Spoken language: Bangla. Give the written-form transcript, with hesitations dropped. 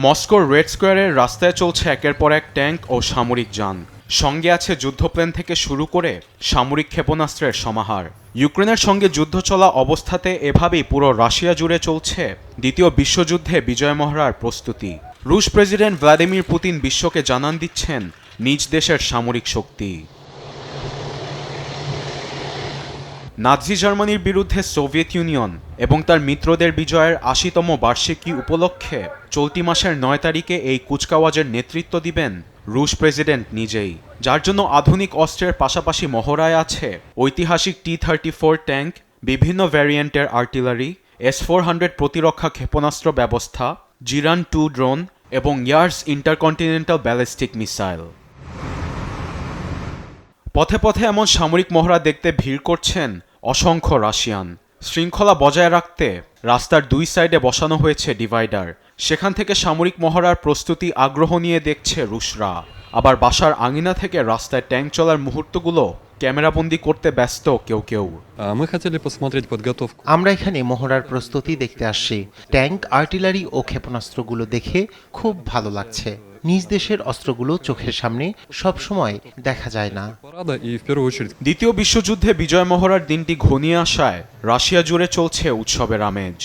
মস্কোর রেড স্কোয়ারের রাস্তায় চলছে একের পর এক ট্যাঙ্ক ও সামরিক যান। সঙ্গে আছে যুদ্ধপ্লেন থেকে শুরু করে সামরিক ক্ষেপণাস্ত্রের সমাহার। ইউক্রেনের সঙ্গে যুদ্ধ চলা অবস্থাতে এভাবেই পুরো রাশিয়া জুড়ে চলছে দ্বিতীয় বিশ্বযুদ্ধে বিজয় মহড়ার প্রস্তুতি। রুশ প্রেসিডেন্ট ভ্লাদিমির পুতিন বিশ্বকে জানান দিচ্ছেন নিজ দেশের সামরিক শক্তি। নাৎজি জার্মানির বিরুদ্ধে সোভিয়েত ইউনিয়ন এবং তার মিত্রদের বিজয়ের ৮০তম বার্ষিকী উপলক্ষে চলতি মাসের ৯ তারিখে এই কুচকাওয়াজের নেতৃত্ব দিবেন রুশ প্রেসিডেন্ট নিজেই, যার জন্য আধুনিক অস্ত্রের পাশাপাশি মহড়ায় আছে ঐতিহাসিক T-34 ট্যাঙ্ক, বিভিন্ন ভ্যারিয়েন্টের আর্টিলারি, S-400 প্রতিরক্ষা ক্ষেপণাস্ত্র ব্যবস্থা, জিরান-2 ড্রোন এবং ইয়ার্স ইন্টারকন্টিনেন্টাল ব্যালিস্টিক মিসাইল। পথে পথে এমন সামরিক মহড়া দেখতে ভিড় করছেন অসংখ্য রাশিয়ান। শৃঙ্খলা বজায় রাখতে রাস্তার দুই সাইডে বসানো হয়েছে ডিভাইডার। সেখান থেকে সামরিক মহড়ার প্রস্তুতি আগ্রহ নিয়ে দেখছে রুশরা। আবার বাসার আঙিনা থেকে রাস্তায় ট্যাঙ্ক চলার মুহূর্তগুলো ক্যামেরাবন্দি করতে ব্যস্ত কেউ কেউ। আমরা এখানে মহড়ার প্রস্তুতি দেখতে আসছি। ট্যাঙ্ক, আর্টিলারি ও ক্ষেপণাস্ত্রগুলো দেখে খুব ভালো লাগছে। নিজ দেশের অস্ত্রগুলো চোখের সামনে সবসময় দেখা যায় না। দ্বিতীয় বিশ্বযুদ্ধে বিজয় মহড়ার দিনটি ঘনিয়ে আসায় রাশিয়া জুড়ে চলছে উৎসবের আমেজ।